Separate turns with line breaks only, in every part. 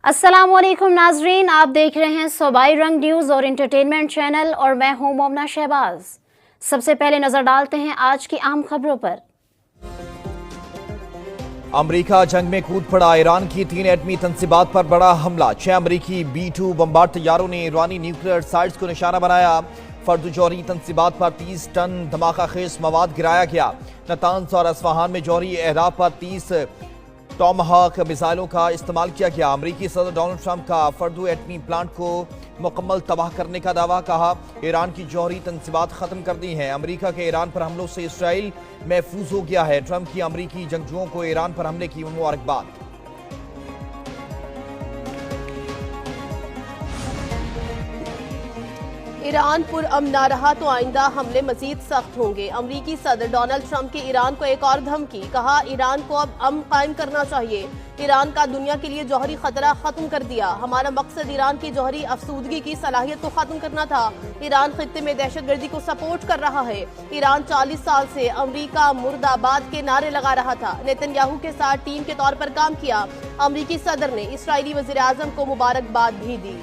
अस्सलाम वालेकुम नाजरीन, आप देख रहे हैं सूबाई रंग न्यूज़ और इंटरटेनमेंट चैनल और मैं हूं मोमना शहबाज। सबसे पहले नजर डालते हैं आज की अहम खबरों पर।
अमरीका जंग में कूद पड़ा, ईरान की 3 एटमी तंसीबात पर बड़ा हमला। 6 अमरीकी B-2 बमबार तैयारों ने ईरानी न्यूक्लियर साइट्स को निशाना बनाया। फर्द जौहरी तंसीबात पर 30 टन धमाका खेज मवाद गिराया गया। नतांज और अस्फहान में जौहरी अहदाफ पर 30 टॉमहाक मिसाइलों का इस्तेमाल किया गया। अमरीकी सदर डोनाल्ड ट्रंप का फर्दो एटमी प्लांट को मुकम्मल तबाह करने का दावा। कहा, ईरान की जौहरी तंसीबात खत्म कर दी हैं। अमरीका के ईरान पर हमलों से इसराइल महफूज हो गया है। ट्रंप की अमरीकी जंगजुओं को ईरान पर हमले की मुबारकबाद।
ईरान पुरअमन ना रहा तो आइंदा हमले मजीद सख्त होंगे। अमरीकी सदर डोनाल्ड ट्रंप की ईरान को एक और धमकी। कहा, ईरान को अब अमन कायम करना चाहिए। ईरान का दुनिया के लिए जौहरी खतरा खत्म कर दिया। हमारा मकसद ईरान की जौहरी अफसूदगी की सलाहियत को खत्म करना था। ईरान खित्ते में दहशतगर्दी को सपोर्ट कर रहा है। ईरान 40 साल से अमरीका मुर्दाबाद के नारे लगा रहा था। नेतन्याहू के साथ टीम के तौर पर काम किया। अमरीकी सदर ने इसराइली वज़ीर आज़म को मुबारकबाद भी दी।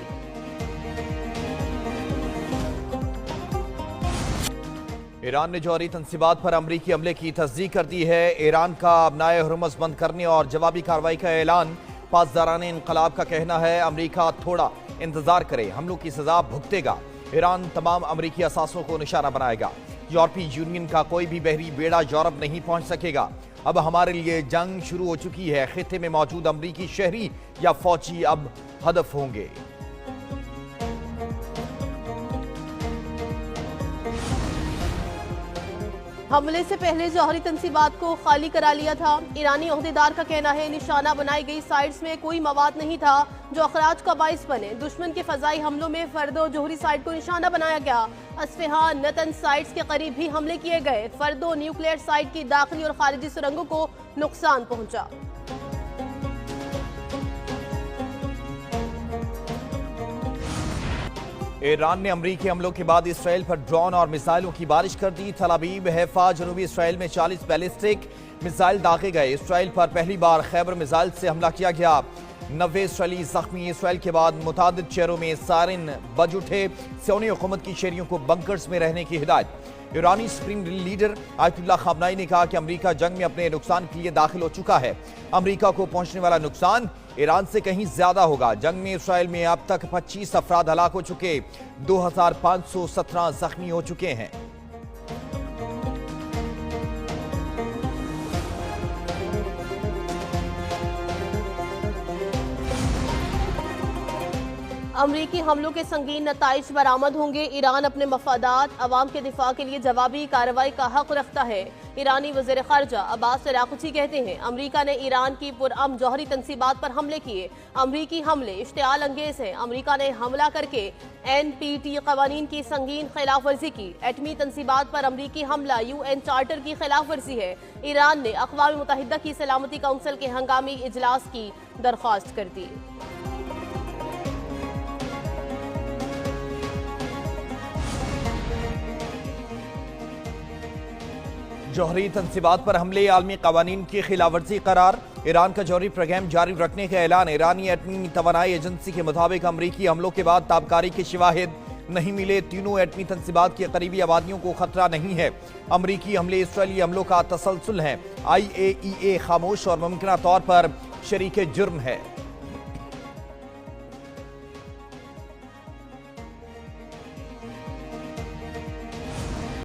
ईरान ने जौहरी तंसीबात पर अमरीकी हमले की तस्दीक कर दी है। ईरान का अपनाए हुर्मुज़ बंद करने और जवाबी कार्रवाई का ऐलान। पासदारान इनकलाब का कहना है, अमरीका थोड़ा इंतजार करे, हमलों की सजा भुगतेगा। ईरान तमाम अमरीकी असासों को निशाना बनाएगा। यूरोपीय यूनियन का कोई भी बहरी बेड़ा यूरोप नहीं पहुंच सकेगा। अब हमारे लिए जंग शुरू हो चुकी है। खित्ते में मौजूद अमरीकी शहरी या फौजी अब हदफ होंगे।
हमले से पहले जौहरी तंसीबात को खाली करा लिया था। ईरानी ओहदेदार का कहना है, निशाना बनाई गई साइट्स में कोई मवाद नहीं था जो अखराज का बाइस बने। दुश्मन के फजाई हमलों में फर्दो जौहरी साइट को निशाना बनाया गया। अस्फहान नतन साइट्स के करीब भी हमले किए गए। फर्दो न्यूक्लियर साइट की दाखिली और खारिजी सुरंगों को नुकसान पहुंचा।
ईरान ने अमरीकी हमलों के बाद इसराइल पर ड्रोन और मिसाइलों की बारिश कर दी। तल अवीव, हैफा, जनूबी इसराइल में 40 बैलिस्टिक मिसाइल दागे गए। इसराइल पर पहली बार खैबर मिसाइल से हमला किया गया। 90 इसराइली जख्मी। इसराइल के बाद मुतादिद शहरों में सारिन बज उठे। सियोनी हुकूमत की शहरियों को बंकर्स में रहने की हिदायत। ईरानी सुप्रीम लीडर आयतुल्लाह खामनाई ने कहा कि अमरीका जंग में अपने नुकसान के लिए दाखिल हो चुका है। अमरीका को पहुंचने वाला नुकसान ईरान से कहीं ज्यादा होगा। जंग में इसराइल में अब तक 25 अफराद हलाक हो चुके, 2517 जख्मी हो चुके हैं।
अमरीकी हमलों के संगीन नताइज बरामद होंगे। ईरान अपने मफादात अवाम के दिफा के लिए जवाबी कार्रवाई का हक रखता है। ईरानी वज़ीर ख़ारजा अब्बास अराक़ची कहते हैं, अमरीका ने ईरान की पुरअमन जौहरी तंसीबात पर हमले किए। अमरीकी हमले इश्तियाल अंगेज हैं। अमरीका ने हमला करके NPT क़वानीन की संगीन खिलाफ वर्जी की। एटमी तंसीबात पर अमरीकी हमला UN चार्टर की खिलाफ वर्जी है। ईरान ने अक़वाम मुत्तहिदा की सलामती काउंसिल के हंगामी इजलास की दरख्वास्त कर दी।
जौहरी तंसीबात पर हमले आलमी कवानीन की खिलाफवर्जी करार। ईरान का जौहरी प्रोग्राम जारी रखने का ऐलान। ईरानी एटमी तवानाई एजेंसी के मुताबिक अमरीकी हमलों के बाद ताबकारी के शवाहिद नहीं मिले। तीनों एटमी तंसीबात की करीबी आबादियों को खतरा नहीं है। अमरीकी हमले इसराइली हमलों का तसलसल है। IAEA खामोश और मुमकिन तौर पर शरीक जुर्म है।